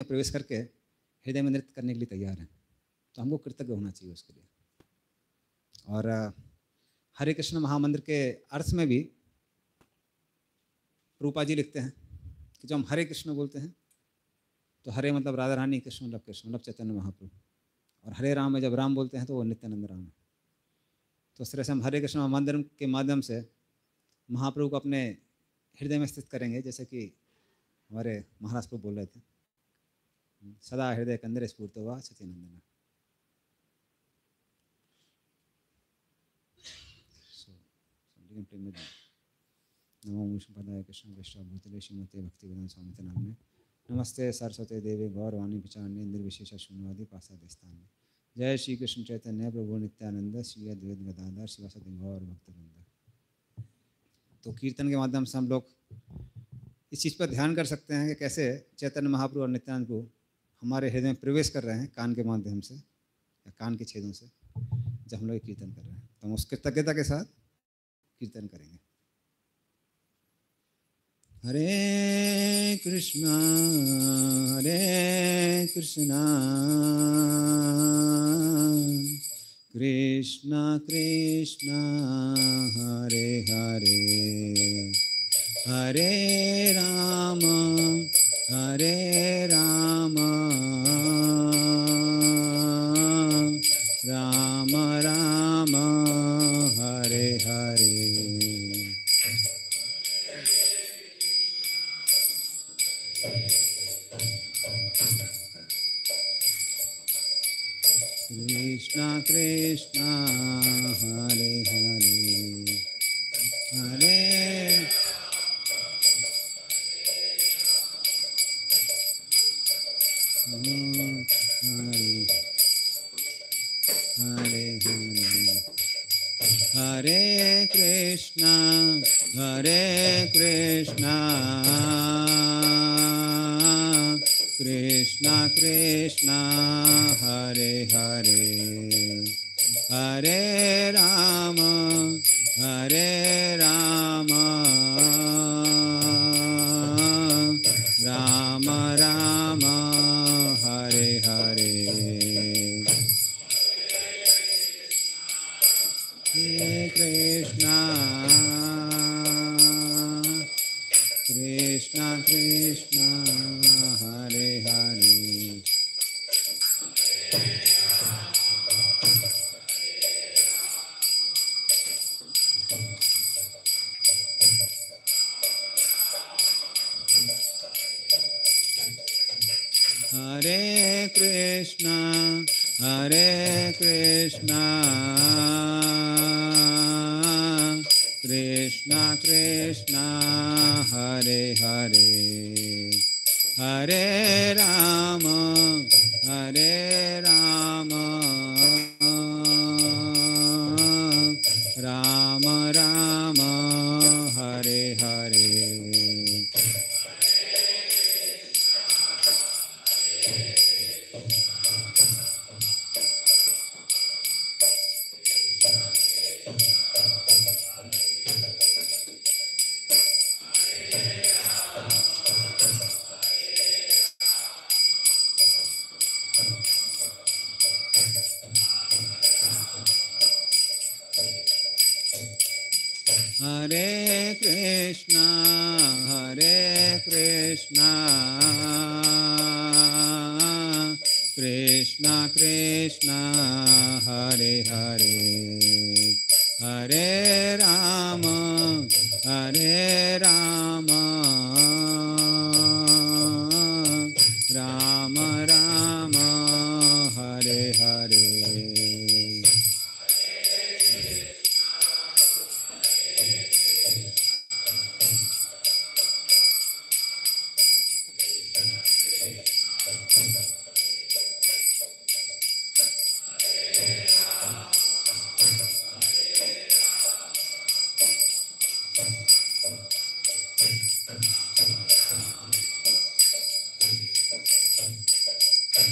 प्रवेश करके हृदय में नृत्य करने के लिए तैयार हैं, तो हमको कृतज्ञ होना चाहिए उसके लिए। और हरे कृष्ण महामंत्र के अर्थ में भी रूपा जी लिखते हैं कि जब हम हरे कृष्ण बोलते हैं तो हरे मतलब राधा रानी, कृष्ण मतलब चैतन्य महाप्रभु, और हरे राम में जब राम बोलते हैं तो वो नित्यानंद राम है। तो इस तरह से हम हरे कृष्ण महामंत्र के माध्यम से महाप्रभु को अपने हृदय में स्थित करेंगे, जैसे कि हमारे महाराज प्रभु बोल रहे थे, सदा हृदय कंदर स्फूर्तो वा सचिनंदन। नमो विष्णुपदाय कृष्ण विष्णु भूतले श्रीमते भक्तिवेदांत स्वामी नाम। नमस्ते सरस्वती देवी गौरवाणी विचारणे निर्विशेष शून्यवादी पासादिस्थान। जय श्री कृष्ण चैतन्य प्रभु नित्यानंद श्री अद्वैत गदाधर शिवासादि गौर भक्तवृंद। तो कीर्तन के माध्यम से हम लोग इस चीज़ पर ध्यान कर सकते हैं कि कैसे चैतन्य महाप्रभु और नित्यानंद प्रभु हमारे हृदय में प्रवेश कर रहे हैं कान के माध्यम से या कान के छेदों से, जब हम लोग कीर्तन कर रहे हैं। तो हम उस कृतज्ञता के साथ कीर्तन करेंगे। हरे कृष्णा कृष्णा कृष्णा हरे हरे, हरे राम राम राम हरे हरे। कृष्णा कृष्णा हरे हरे, हरे हरे हरे, हरे कृष्णा कृष्णा कृष्णा हरे हरे, हरे राम राम राम हरे हरे। हरे कृष्णा कृष्णा कृष्णा हरे हरे, हरे कृष्णा कृष्णा कृष्णा हरे हरे, हरे राम राम राम हरे हरे। हरे कृष्णा कृष्णा कृष्णा हरे हरे, हरे राम राम राम हरे हरे।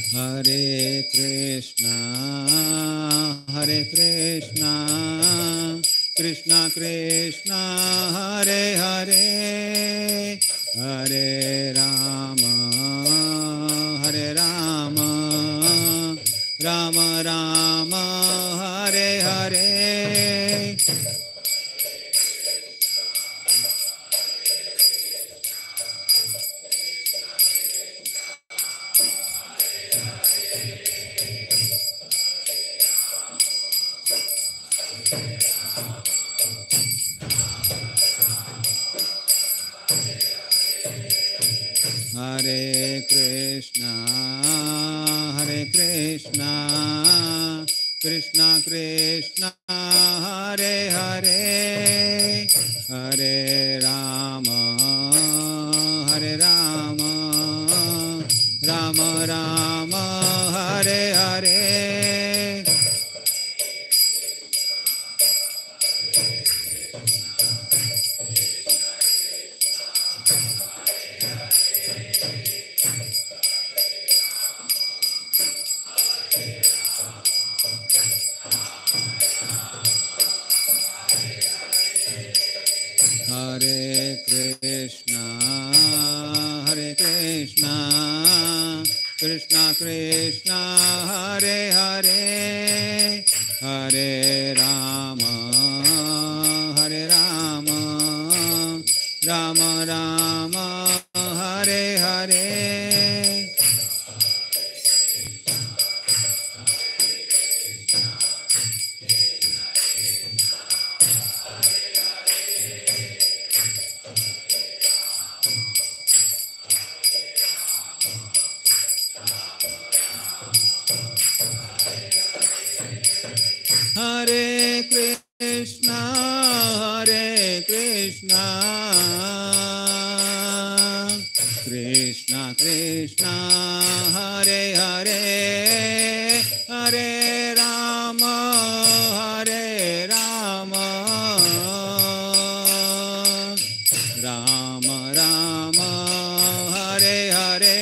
हरे कृष्णा कृष्णा कृष्णा हरे हरे, हरे Ram Ram Ram Hare Hare Hare Krishna, Krishna Krishna, Hare Hare, Hare Rama, Rama Rama, Hare Hare. Hare Krishna, Krishna Krishna, Hare Hare, Hare Rama, Rama Rama, Hare Hare. Hare Krishna, Krishna Krishna, Hare Hare, Hare Rama, Rama Rama, Hare Hare.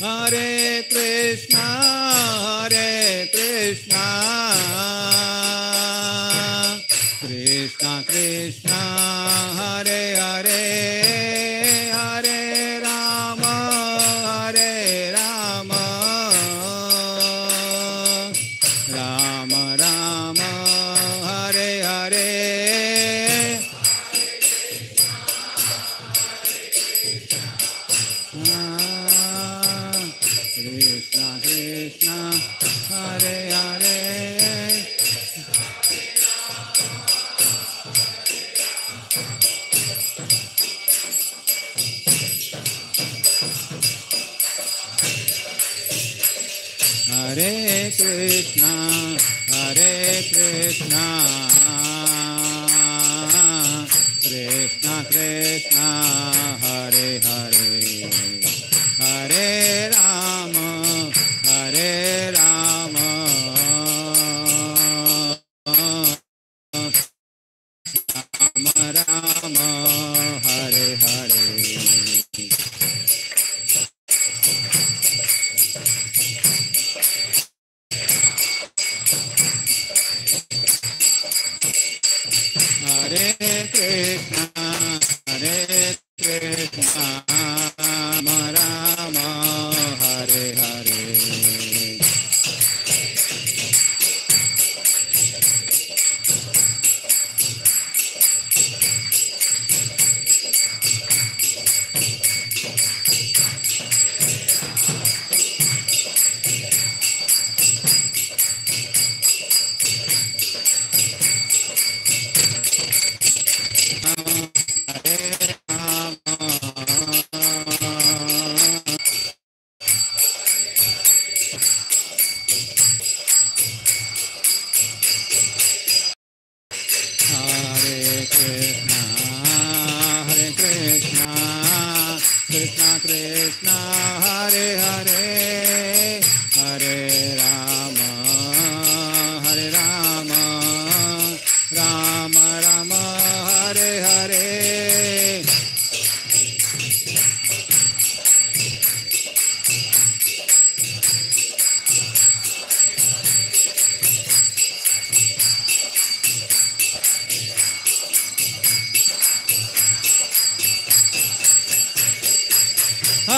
Hare Krishna, Krishna Krishna, Hare Hare, Hare Rama, Rama Rama, Hare Hare. Krishna Krishna, Hare Hare. Hare Krishna, Krishna Krishna, Hare Hare, Hare Rama, Rama Rama, Hare Hare. Hare Krishna, Rama Rama, Hare Hare. Krishna Krishna, Hare Hare, Hare Rama, Rama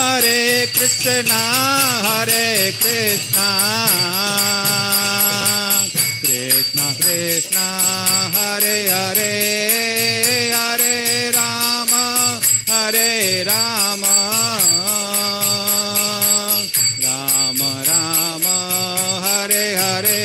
हरे कृष्णा कृष्णा कृष्णा हरे हरे हरे राम राम राम हरे हरे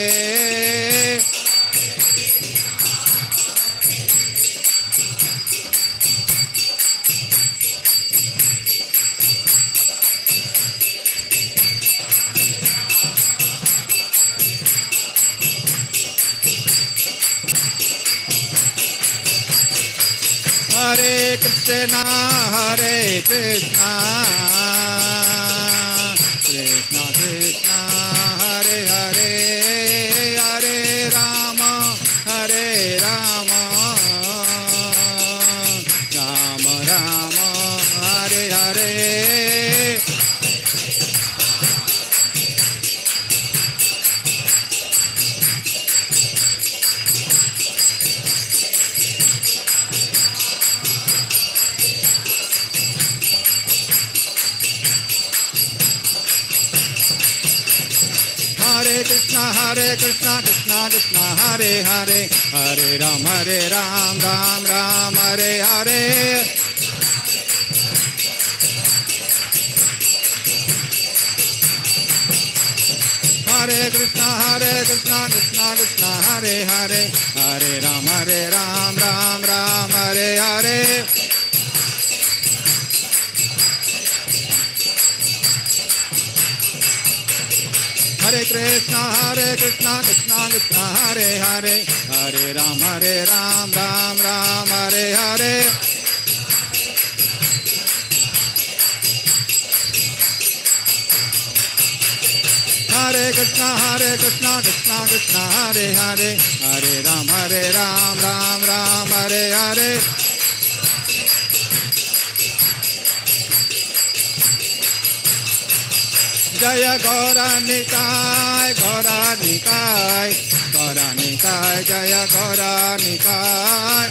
हरे कृष्णा कृष्णा कृष्णा हरे हरे हरे राम राम राम हरे हरे हरे कृष्णा कृष्णा कृष्णा हरे हरे हरे राम राम राम हरे हरे हरे कृष्णा कृष्णा कृष्णा हरे हरे हरे राम राम राम हरे हरे हरे कृष्णा कृष्णा कृष्णा हरे हरे हरे राम राम राम हरे हरे हरे कृष्णा कृष्णा हरे हरे हरे राम राम राम हरे हरे जय गौरानिकाय गौरानिकाय गौरानिकाय जय गौरानिकाय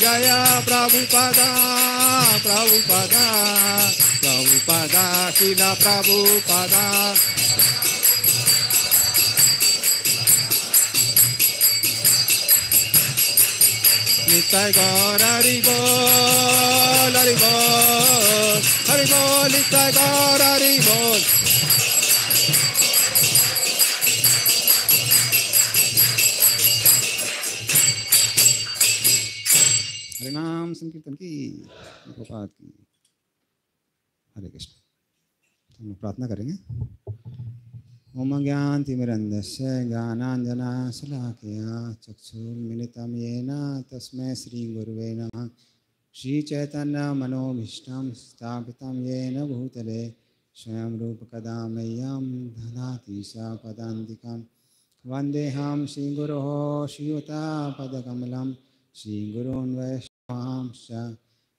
जय प्रभुपादा प्रभुपादा प्रभुपादा शिला प्रभुपादा निताय गौर हरि बोल हरि बोल हरि बोल निताय गौर हरि बोल हरे नाम संकीर्तन की प्रभात की हरे कृष्ण। हम लोग प्रार्थना करेंगे। ओम ज्ञानतिमिरन्धस्य ज्ञानाञ्जनशलाकया चक्षुर्मिलितं येन तस्मै श्रीगुरुवे नमः। श्रीचैतन्यमनोभीष्टं स्थापितं येन भूतले स्वयं रूपकदा मह्यं ददाति स पदान्तिकं। वन्देऽहं श्रीगुरोः श्रीयुतापदकमलं श्रीगुरून् वैष्णवांश्च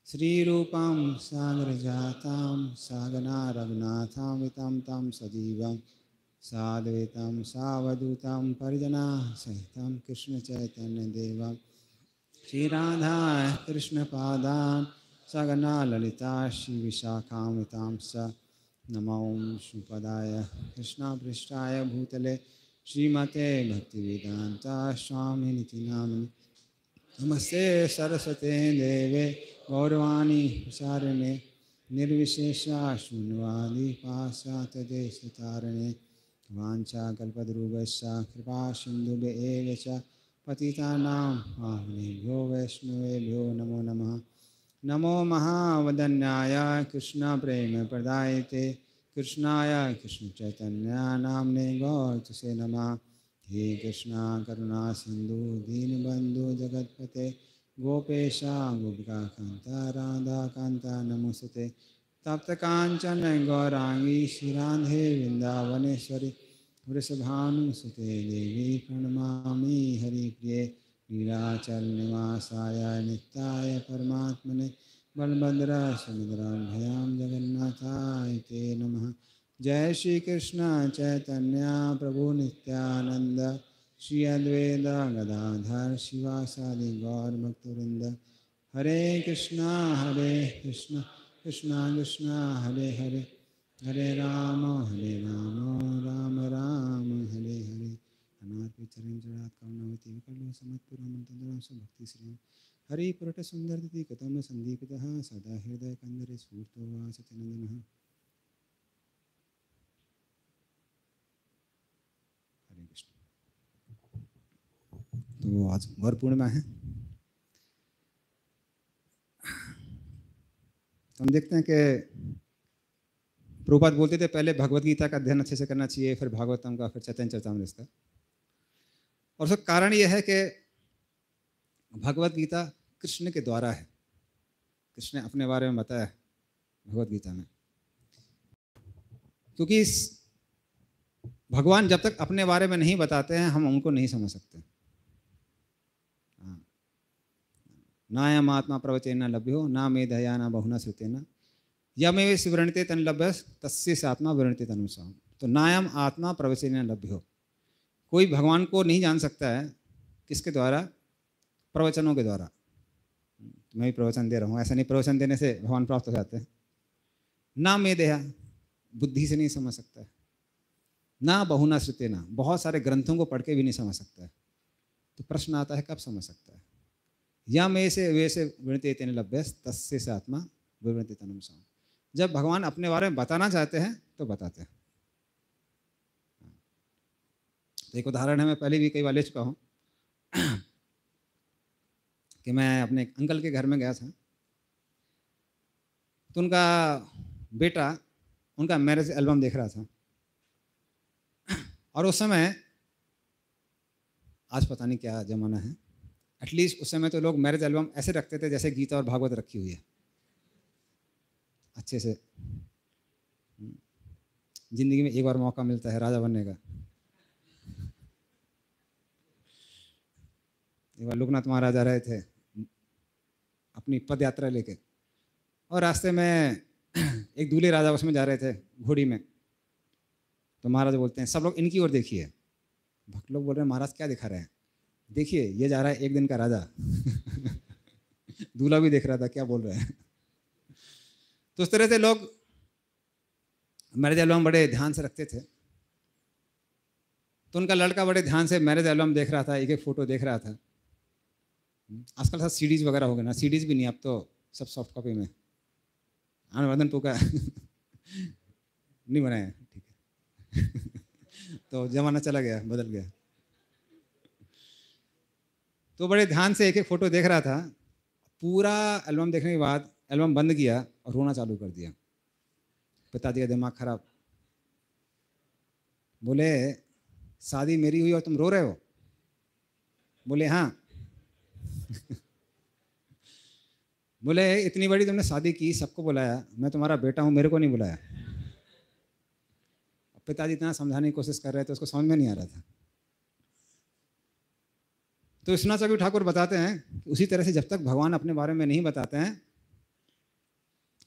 श्रीरूपं सागरजातं सहगना रघुनाथान्वितं तं सजीवं साद्वैतं सावधूतं परिजनसहितं कृष्णचैतन्यदेवं श्रीराधा कृष्णपादान् सहगना ललिता श्रीविशाखान्वितांश्च नमो श्रीपदाय कृष्णपृष्ठाय भूतले श्रीमते भक्तिवेदान्ता स्वामिनिति नामिने। नमस्ते सरस्वते देवे गौरवाणी प्रचारिणे निर्विशेषा शून्यवादी पाश्चात्यदेशतारिणे वाञ्छाकल्पतरुभ्यश्च कृपा सिन्धुभ्येव च पतितानां पावनेभ्यो वैष्णवेभ्यो नमो नमः। नमो महावदन्याय कृष्णप्रेमप्रदायते कृष्णाय कृष्णचैतन्य नाम्ने गौतुसे नमः। हे कृष्णा करुणा सिंधु दीनबंधु जगतपते गोपेशा गोपिकान्त राधाकान्त नमोस्तुते। तप्त कांचन गौरांगी श्रीराधे वृंदावनेश्वरी वृषभानुसुते देवी प्रणमामि हरिप्रिये। नीलाचल निवासाय नित्याय परमात्मने बलभद्र सुभद्राभ्यां जगन्नाथाय ते नमः। जय श्री कृष्ण चैतन्य प्रभु नित्यानंद श्री अद्वैत गदाधर शिवासादि गौर भक्तवृंद। हरे कृष्णा कृष्णा कृष्णा हरे हरे, हरे राम राम राम हरे हरे। अनार्य चरण जड़ात करुणावती विकलो समत्पुरम भक्ति श्री हरि पुरट सुंदर तिथि कतम संदीपितः सदा हृदय कंदरे स्फूर्तो वा सत्यनंदनः। हरे कृष्ण। तो आज गौर पूर्णिमा है, तो हम देखते हैं कि प्रभुपाद बोलते थे पहले भगवत गीता का अध्ययन अच्छे से करना चाहिए, फिर भागवतम का, फिर चैतन्य चरितामृत का। और उसका कारण यह है कि भगवत गीता कृष्ण के द्वारा है। कृष्ण ने अपने बारे में बताया भगवत गीता में, क्योंकि भगवान जब तक अपने बारे में नहीं बताते हैं हम उनको नहीं समझ सकते। नायम आत्मा प्रवचेन लभ्यो ना मेधया ना बहुना श्रुतेन यमेव विवरणते तन लभ्य तस्य से आत्मा विवरणते तनु स्वाम। तो नायम आत्मा प्रवचेन लभ्यो, कोई भगवान को नहीं जान सकता है किसके द्वारा? प्रवचनों के द्वारा। मैं भी प्रवचन दे रहा हूँ, ऐसा नहीं प्रवचन देने से भगवान प्राप्त हो जाते हैं। ना मेधया, बुद्धि से नहीं समझ सकता है। ना बहुना श्रुतेन, बहुत सारे ग्रंथों को पढ़ के भी नहीं समझ सकता है। तो प्रश्न आता है कब समझ सकता है? या में से वे से विवरणते तेन लभ्य तस्य से आत्मा विवरणते तनु स्वाम। जब भगवान अपने बारे में बताना चाहते हैं तो बताते हैं। तो एक उदाहरण है, मैं पहले भी कई बार ले चुका हूँ कि मैं अपने अंकल के घर में गया था, तो उनका बेटा उनका मैरिज एल्बम देख रहा था। और उस समय, आज पता नहीं क्या जमाना है, एटलीस्ट उस समय तो लोग मैरिज एल्बम ऐसे रखते थे जैसे गीता और भागवत रखी हुई है, अच्छे से। जिंदगी में एक बार मौका मिलता है राजा बनने का। एक बार लोकनाथ महाराज जा रहे थे अपनी पद यात्रा लेके, और रास्ते में एक दूल्हे राजा उसमें जा रहे थे घोड़ी में। तो महाराज बोलते हैं सब लोग इनकी ओर देखिए। भक्त लोग बोल रहे हैं महाराज क्या दिखा रहे हैं? देखिए ये जा रहा है एक दिन का राजा। दूल्हा भी देख रहा था क्या बोल रहे हैं। तो उस तरह से लोग मैरिज एल्बम बड़े ध्यान से रखते थे। तो उनका लड़का बड़े ध्यान से मैरिज एल्बम देख रहा था, एक एक फोटो देख रहा था। आजकल सब सीडीज वगैरह हो गए ना, सीडीज भी नहीं, अब तो सब सॉफ्ट कॉपी में। आनंदन पोका नहीं बनाया, ठीक है। तो जमाना चला गया, बदल गया। तो बड़े ध्यान से एक एक फोटो देख रहा था। पूरा एल्बम देखने के बाद एल्बम बंद किया और रोना चालू कर दिया। पिताजी का दिमाग खराब। बोले शादी मेरी हुई और तुम रो रहे हो? बोले हाँ। बोले इतनी बड़ी तुमने शादी की, सबको बुलाया, मैं तुम्हारा बेटा हूं, मेरे को नहीं बुलाया। पिताजी इतना समझाने की कोशिश कर रहे थे, उसको समझ में नहीं आ रहा था। तो विश्वनाथ चक्रवर्ती ठाकुर बताते हैं कि उसी तरह से जब तक भगवान अपने बारे में नहीं बताते हैं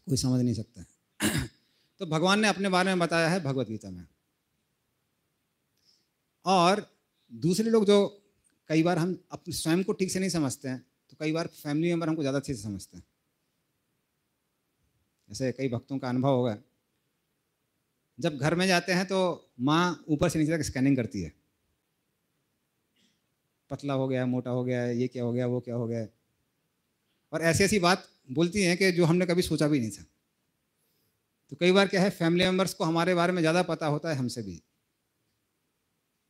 कोई समझ नहीं सकता है। तो भगवान ने अपने बारे में बताया है भगवत गीता में। और दूसरे लोग जो कई बार हम अपने स्वयं को ठीक से नहीं समझते हैं, तो कई बार फैमिली मेंबर हमको ज़्यादा अच्छे से समझते हैं। जैसे कई भक्तों का अनुभव होगा, जब घर में जाते हैं तो माँ ऊपर से नीचे तक स्कैनिंग करती है, पतला हो गया, मोटा हो गया, ये क्या हो गया, वो क्या हो गया, और ऐसी ऐसी बात बोलती हैं कि जो हमने कभी सोचा भी नहीं था। तो कई बार क्या है, फैमिली मेंबर्स को हमारे बारे में ज़्यादा पता होता है हमसे भी।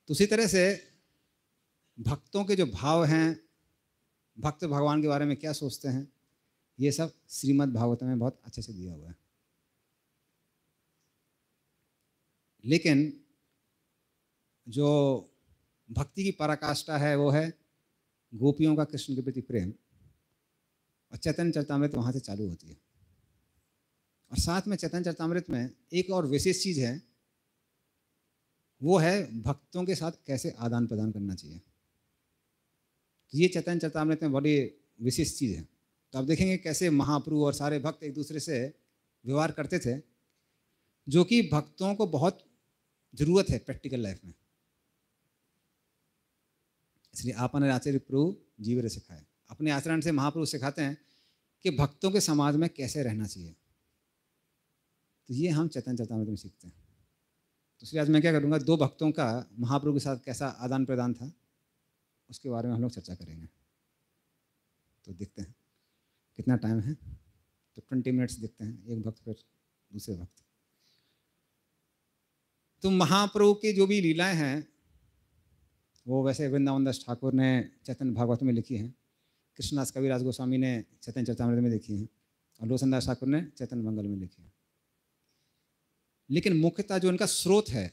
तो उसी तरह से भक्तों के जो भाव हैं, भक्त भगवान के बारे में क्या सोचते हैं, ये सब श्रीमद् भागवत में बहुत अच्छे से दिया हुआ है। लेकिन जो भक्ति की पराकाष्ठा है वो है गोपियों का कृष्ण के प्रति प्रेम, और चैतन्य चरितामृत वहाँ से चालू होती है। और साथ में चैतन्य चरितामृत में एक और विशेष चीज़ है, वो है भक्तों के साथ कैसे आदान प्रदान करना चाहिए। तो ये चैतन्य चरितामृत में बड़ी विशेष चीज़ है। तो आप देखेंगे कैसे महाप्रभु और सारे भक्त एक दूसरे से व्यवहार करते थे, जो कि भक्तों को बहुत ज़रूरत है प्रैक्टिकल लाइफ में। इसलिए आपने आचार्य प्रभु जीवन सिखाए। अपने आचरण से महाप्रभु सिखाते हैं कि भक्तों के समाज में कैसे रहना चाहिए। तो ये हम चैतन्य चरितामृत में सीखते हैं। तो इसलिए आज मैं क्या करूँगा, 2 भक्तों का महाप्रभु के साथ कैसा आदान प्रदान था उसके बारे में हम लोग चर्चा करेंगे। तो देखते हैं कितना टाइम है, तो 20 मिनट्स देखते हैं, एक भक्त फिर दूसरे भक्त। तो महाप्रभु की जो भी लीलाएं हैं वो वैसे वृंदावन दास ठाकुर ने चैतन्य भागवत में लिखी हैं, कृष्णदास कविराज गोस्वामी ने चैतन्य चरितामृत में लिखी हैं, और लोचन दास ठाकुर ने चैतन्य मंगल में लिखी है। लेकिन मुख्यतः जो इनका स्रोत है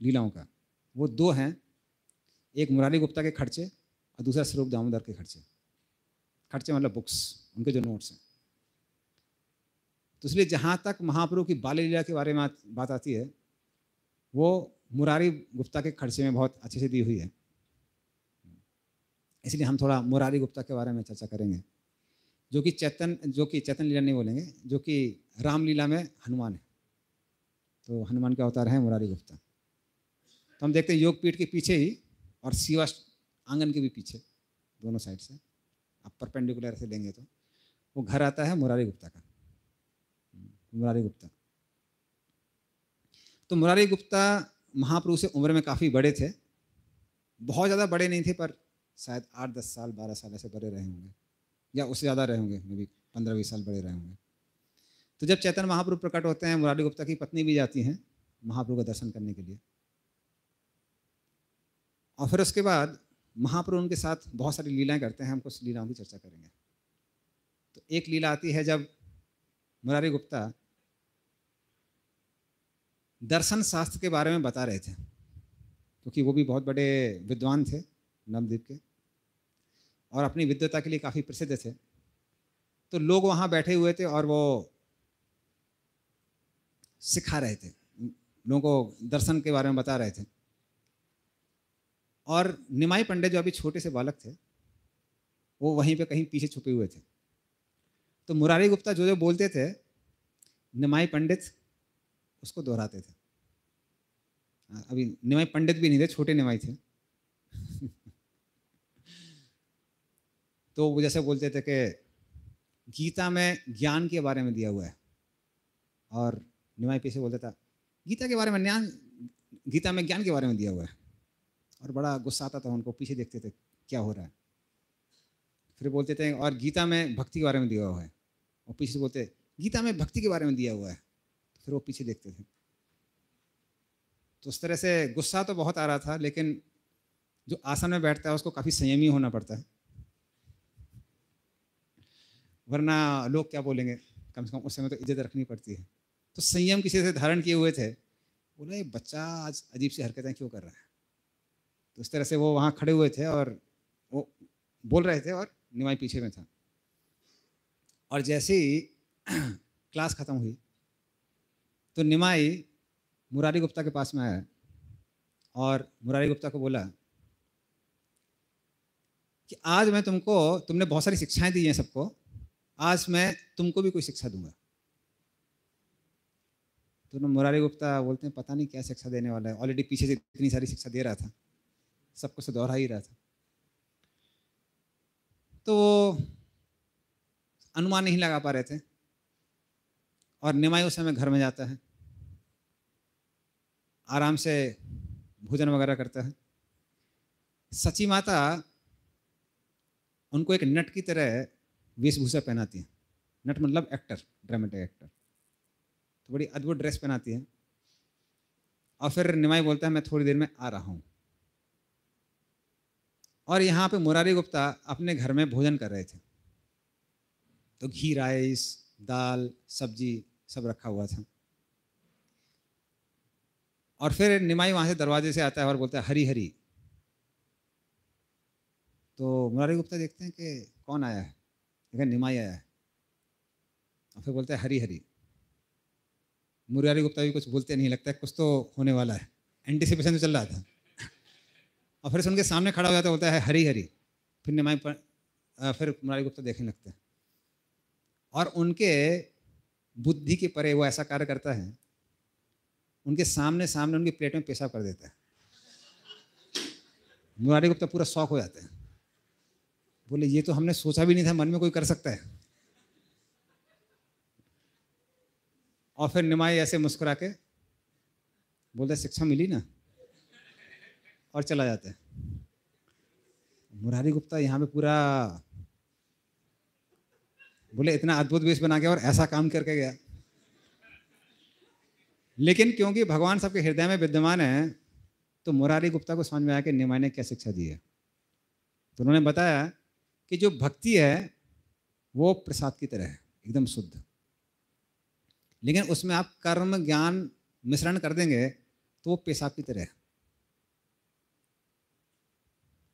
लीलाओं का वो 2 हैं, एक मुरारी गुप्ता के खर्चे और दूसरा स्वरूप दामोदर के खर्चे। खर्चे मतलब बुक्स, उनके जो नोट्स हैं। तो इसलिए जहाँ तक महाप्रभु की बाल लीला के बारे में बात आती है वो मुरारी गुप्ता के खर्चे में बहुत अच्छे से दी हुई है। इसलिए हम थोड़ा मुरारी गुप्ता के बारे में चर्चा करेंगे, जो कि चैतन्य लीला नहीं बोलेंगे, जो कि रामलीला में हनुमान है। तो हनुमान का अवतार है मुरारी गुप्ता। तो हम देखते हैं योगपीठ के पीछे ही और शिवा आंगन के भी पीछे, दोनों साइड से आप परपेंडिकुलर से लेंगे तो वो घर आता है मुरारी गुप्ता का। मुरारी गुप्ता, तो मुरारी गुप्ता महाप्रभु से उम्र में काफ़ी बड़े थे, बहुत ज़्यादा बड़े नहीं थे, पर शायद 8-10 साल 12 साल ऐसे बड़े रहे होंगे, या उससे ज़्यादा रहे होंगे, मे भी 15-20 साल बड़े रहे होंगे। तो जब चैतन्य महाप्रभु प्रकट होते हैं, मुरारी गुप्ता की पत्नी भी जाती हैं महाप्रभु का दर्शन करने के लिए, और फिर उसके बाद महाप्रभु उनके साथ बहुत सारी लीलाएं करते हैं। हम कुछ लीलाओं की चर्चा करेंगे। तो एक लीला आती है जब मुरारी गुप्ता दर्शन शास्त्र के बारे में बता रहे थे, क्योंकि वो भी बहुत बड़े विद्वान थे नवद्वीप के, और अपनी विद्वता के लिए काफ़ी प्रसिद्ध थे। तो लोग वहाँ बैठे हुए थे और वो सिखा रहे थे, लोगों को दर्शन के बारे में बता रहे थे। और निमाई पंडित जो अभी छोटे से बालक थे वो वहीं पे कहीं पीछे छुपे हुए थे। तो मुरारी गुप्ता जो जो बोलते थे, निमाई पंडित उसको दोहराते थे। अभी निमाई पंडित भी नहीं थे, छोटे निमाई थे। तो वो जैसे बोलते थे कि गीता में ज्ञान के बारे में दिया हुआ है, और निमाई पीछे बोलता था गीता के बारे में गीता में ज्ञान के बारे में दिया हुआ है, और बड़ा गुस्सा आता था उनको। पीछे देखते थे क्या हो रहा है, फिर बोलते थे और गीता में भक्ति के बारे में दिया हुआ है, और पीछे से बोलते गीता में भक्ति के बारे में दिया हुआ है, फिर वो पीछे देखते थे। तो उस तरह से गुस्सा तो बहुत आ रहा था, लेकिन जो आसन में बैठता है उसको काफ़ी संयमी होना पड़ता है, वरना लोग क्या बोलेंगे, कम से कम उस समय तो इज्जत रखनी पड़ती है। तो संयम किसी से धारण किए हुए थे। बोला ये बच्चा आज अजीब सी हरकतें क्यों कर रहा है। तो इस तरह से वो वहाँ खड़े हुए थे और वो बोल रहे थे, और निमाई पीछे में था। और जैसे ही क्लास ख़त्म हुई तो निमाई मुरारी गुप्ता के पास में आया और मुरारी गुप्ता को बोला कि आज मैं तुमने बहुत सारी शिक्षाएं दी हैं सबको, आज मैं तुमको भी कोई शिक्षा दूंगा। तो मुरारी गुप्ता बोलते हैं पता नहीं क्या शिक्षा देने वाला है, ऑलरेडी पीछे से इतनी सारी शिक्षा दे रहा था, सबको से दोहरा ही रहा था। तो अनुमान नहीं लगा पा रहे थे, और निमाई उस समय घर में जाता है, आराम से भोजन वगैरह करता है। सची माता उनको एक नट की तरह वेशभूषा पहनाती है। नट मतलब एक्टर, ड्रामेटिक एक्टर। तो बड़ी अद्भुत ड्रेस पहनाती है, और फिर निमाई बोलता है मैं थोड़ी देर में आ रहा हूँ। और यहाँ पे मुरारी गुप्ता अपने घर में भोजन कर रहे थे, तो घी राइस, दाल, सब्जी सब रखा हुआ था। और फिर निमाई वहाँ से दरवाजे से आता है और बोलता है हरी हरी। तो मुरारी गुप्ता देखते हैं कि कौन आया है, लेकिन निमाई आया है, और फिर बोलता है हरी हरी। मुरारी गुप्ता भी कुछ बोलते नहीं, लगता है कुछ तो होने वाला है, एंटिसिपेशन तो चल रहा था। और फिर उनके सामने खड़ा हो जाता है, बोलता है हरी हरी। फिर निमाई फिर मुरारी गुप्ता देखने लगते हैं, और उनके बुद्धि के परे वो ऐसा कार्य करता है, उनके सामने उनकी प्लेट में पेशाब कर देता है। मुरारी गुप्ता पूरा शौक हो जाते हैं, बोले ये तो हमने सोचा भी नहीं था मन में कोई कर सकता है। और फिर निमाई ऐसे मुस्कुरा के बोलते शिक्षा मिली ना, और चला जाता है। मुरारी गुप्ता यहाँ पे पूरा बोले इतना अद्भुत वेश बना के और ऐसा काम करके गया। लेकिन क्योंकि भगवान सबके हृदय में विद्यमान है, तो मुरारी गुप्ता को समझ में आया कि निमाई ने क्या शिक्षा दी है। तो उन्होंने बताया कि जो भक्ति है वो प्रसाद की तरह है, एकदम शुद्ध, लेकिन उसमें आप कर्म ज्ञान मिश्रण कर देंगे तो वो पेशाब की तरह है।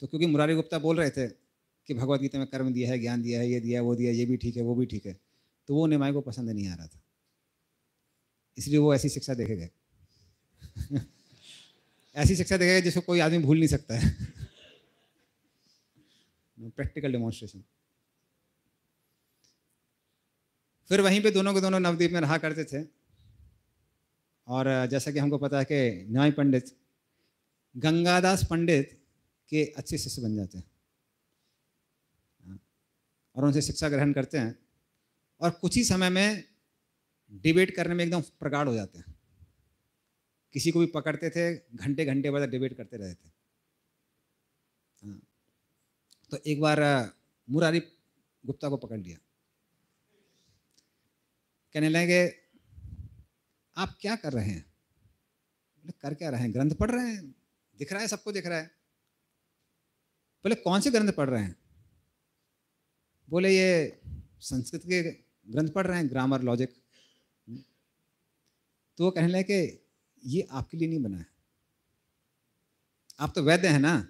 तो क्योंकि मुरारी गुप्ता बोल रहे थे कि भगवत गीता में कर्म दिया है, ज्ञान दिया है, ये दिया है, वो दिया है, ये भी ठीक है, वो भी ठीक है, तो वो निमाई को पसंद नहीं आ रहा था, इसलिए वो ऐसी शिक्षा देखे गए। ऐसी शिक्षा देखे गए जिसको कोई आदमी भूल नहीं सकता है। Practical demonstration. फिर वहीं पे दोनों के दोनों नवद्वीप में रहा करते थे, और जैसा कि हमको पता है कि न्याय पंडित गंगादास पंडित के अच्छे शिष्य बन जाते हैं और उनसे शिक्षा ग्रहण करते हैं, और कुछ ही समय में डिबेट करने में एकदम प्रगाढ़ हो जाते हैं। किसी को भी पकड़ते थे, घंटे घंटे बाद डिबेट करते रहते थे। तो एक बार मुरारी गुप्ता को पकड़ लिया, कहने लगे आप क्या कर रहे हैं? बोले कर क्या रहे हैं? ग्रंथ पढ़ रहे हैं, दिख रहा है, सबको दिख रहा है। बोले कौन से ग्रंथ पढ़ रहे हैं? बोले ये संस्कृत के ग्रंथ पढ़ रहे हैं, ग्रामर, लॉजिक। तो वो कहने लगे कि ये आपके लिए नहीं बना है, आप तो वैद्य हैं ना,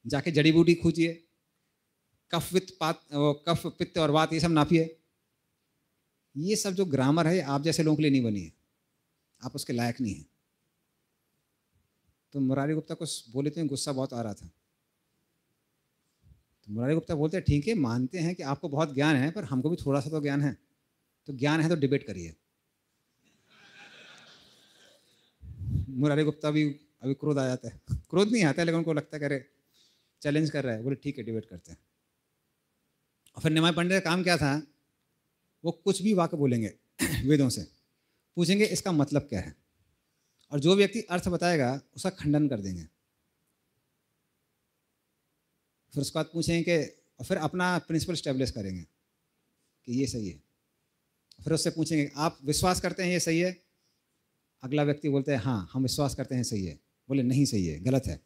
जाके जड़ी बूटी खूजिए, कफ पित्त और वात ये सब नापिए। ये सब जो ग्रामर है आप जैसे लोगों के लिए नहीं बनी है, आप उसके लायक नहीं है। तो मुरारी गुप्ता को बोले तो गुस्सा बहुत आ रहा था। तो मुरारी गुप्ता बोलते हैं ठीक है, मानते हैं कि आपको बहुत ज्ञान है, पर हमको भी थोड़ा सा तो ज्ञान है, तो ज्ञान है तो डिबेट करिए। मुरारी गुप्ता भी अभी क्रोध आ जाता है, क्रोध नहीं आता है लेकिन उनको लगता है करे चैलेंज कर रहा है, बोले ठीक है डिबेट करते हैं। और फिर निमाई पंडित का काम क्या था, वो कुछ भी वाक्य बोलेंगे वेदों से, पूछेंगे इसका मतलब क्या है, और जो व्यक्ति अर्थ बताएगा उसका खंडन कर देंगे। फिर उसके बाद पूछेंगे कि, और फिर अपना प्रिंसिपल स्टैब्लिश करेंगे कि ये सही है। फिर उससे पूछेंगे आप विश्वास करते हैं ये सही है? अगला व्यक्ति बोलते हैं हाँ हम विश्वास करते हैं सही है। बोले नहीं सही है, गलत है।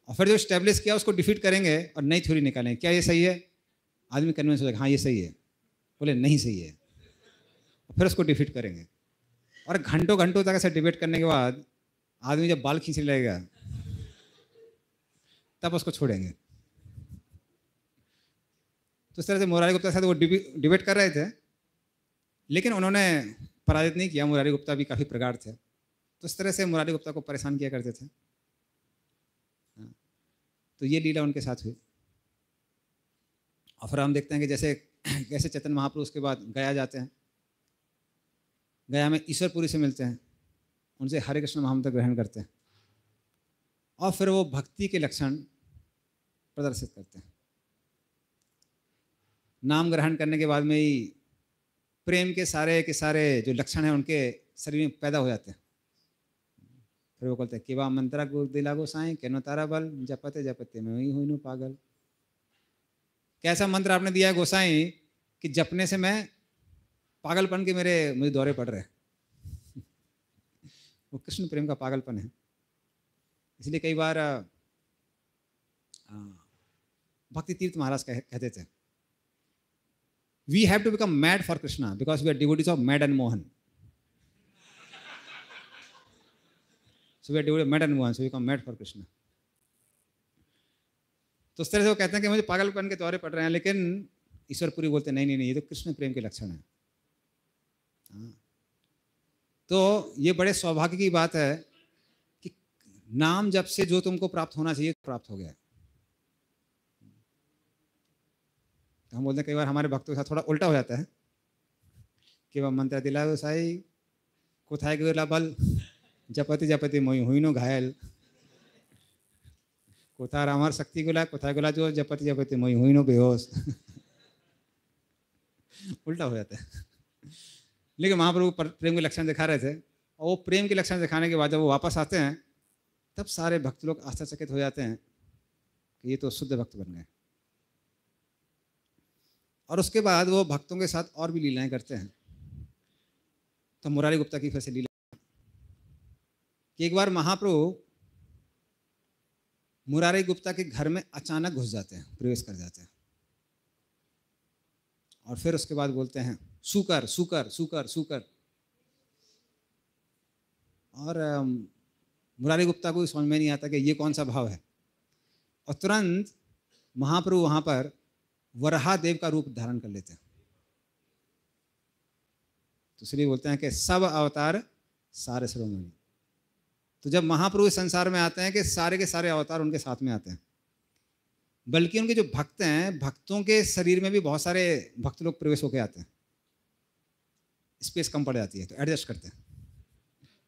और फिर जो स्टैब्लिश किया उसको डिफीट करेंगे और नई थ्योरी निकालेंगे, क्या ये सही है? आदमी कन्विंस हो जाएगा हाँ ये सही है, बोले नहीं सही है, और फिर उसको डिफीट करेंगे। और घंटों घंटों तक ऐसे डिबेट करने के बाद आदमी जब बाल खींचने लगेगा तब उसको छोड़ेंगे। तो इस तरह से मुरारी गुप्ता के साथ वो डिबेट कर रहे थे, लेकिन उन्होंने पराजित नहीं किया। मुरारी गुप्ता भी काफ़ी प्रगाढ़ थे, तो इस तरह से मुरारी गुप्ता को परेशान किया करते थे। तो ये लीला उनके साथ हुई। और फिर हम देखते हैं कि जैसे कैसे चैतन्य महाप्रभु उसके बाद गया जाते हैं, गया में ईश्वरपुरी से मिलते हैं, उनसे हरे कृष्ण महामंत्र ग्रहण करते हैं, और फिर वो भक्ति के लक्षण प्रदर्शित करते हैं। नाम ग्रहण करने के बाद में ही प्रेम के सारे जो लक्षण हैं उनके शरीर में पैदा हो जाते हैं। फिर वो कहते हैं कि वाह मंत्रा को दिला गो साईं केनो तारा बल जपते जपते मैं वही हुई नु पागल। कैसा मंत्र आपने दिया है गोसाई कि जपने से मैं पागलपन के मुझे दौरे पड़ रहे हैं। वो कृष्ण प्रेम का पागलपन है। इसलिए कई बार भक्ति तीर्थ महाराज कहते थे we have to become mad for Krishna because we are devotees of mad and Mohan. So we are devotees mad and Mohan, so we become mad for Krishna. तो उस तरह से वो कहते हैं कि मुझे पागलपन के दौरे पड़ रहे हैं, लेकिन ईश्वरपुरी बोलते हैं नहीं, ये तो कृष्ण प्रेम के लक्षण है। तो ये बड़े सौभाग्य की बात है कि नाम जब से जो तुमको प्राप्त होना चाहिए प्राप्त हो गया। तो हम बोलते हैं कई बार हमारे भक्तों के साथ थोड़ा उल्टा हो जाता है कि वह मंत्र दिला साई कोथाय गिला बल जपति जपति मोई हुई नो घायल। कोथा रामार शक्ति गोला कोथा गोला जो जपति जपति मोई हुई नो बेहोश। उल्टा हो जाता है। लेकिन महाप्रभु प्रेम के लक्षण दिखा रहे थे, और वो प्रेम के लक्षण दिखाने के बाद जब वो वापस आते हैं तब सारे भक्त लोग आश्चर्यचकित हो जाते हैं कि ये तो शुद्ध भक्त बन गए। और उसके बाद वो भक्तों के साथ और भी लीलाएं करते हैं। तो मुरारी गुप्ता की फिर से लीला कि एक बार महाप्रभु मुरारी गुप्ता के घर में अचानक घुस जाते हैं, प्रवेश कर जाते हैं, और फिर उसके बाद बोलते हैं सुकर सुकर सुकर सुकर। और मुरारी गुप्ता को समझ में नहीं आता कि ये कौन सा भाव है, और तुरंत महाप्रभु वहां पर वराहदेव का रूप धारण कर लेते हैं। तो इसलिए बोलते हैं कि सब अवतार सारे शिरोमणि। तो जब महाप्रभु इस संसार में आते हैं कि सारे के सारे अवतार उनके साथ में आते हैं, बल्कि उनके जो भक्त हैं, भक्तों के शरीर में भी बहुत सारे भक्त लोग प्रवेश होकर आते हैं। स्पेस कम पड़ जाती है तो एडजस्ट करते हैं,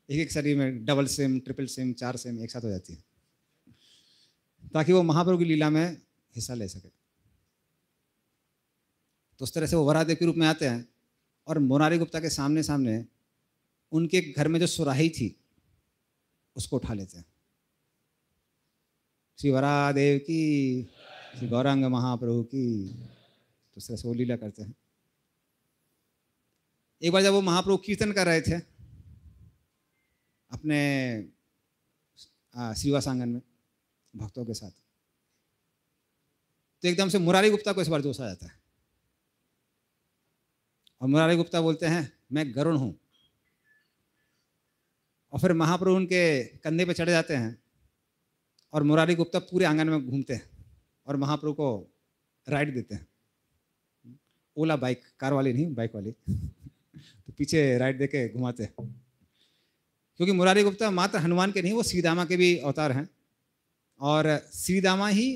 एक एक शरीर में double SIM, triple SIM, 4 SIM एक साथ हो जाती है, ताकि वो महाप्रभु की लीला में हिस्सा ले सके। तो उस तरह से वो वराहदेव के रूप में आते हैं, और मुरारी गुप्ता के सामने सामने उनके घर में जो सुराही थी उसको उठा लेते हैं। श्री वराहदेव की, श्री गौरांग महाप्रभु की। तो उस तरह से वो लीला करते हैं। एक बार जब वो महाप्रभु कीर्तन कर रहे थे अपने श्रीवास आंगन में भक्तों के साथ, तो एकदम से मुरारी गुप्ता को इस बार जोश आ जाता है, और मुरारी गुप्ता बोलते हैं मैं गरुण हूं। और फिर महाप्रभु उनके कंधे पे चढ़ जाते हैं, और मुरारी गुप्ता पूरे आंगन में घूमते हैं और महाप्रभु को राइड देते हैं। ओला बाइक, कार वाली नहीं, बाइक वाली। तो पीछे राइड दे के घुमाते हैं, क्योंकि मुरारी गुप्ता मात्र हनुमान के नहीं, वो श्रीदामा के भी अवतार हैं, और श्रीदामा ही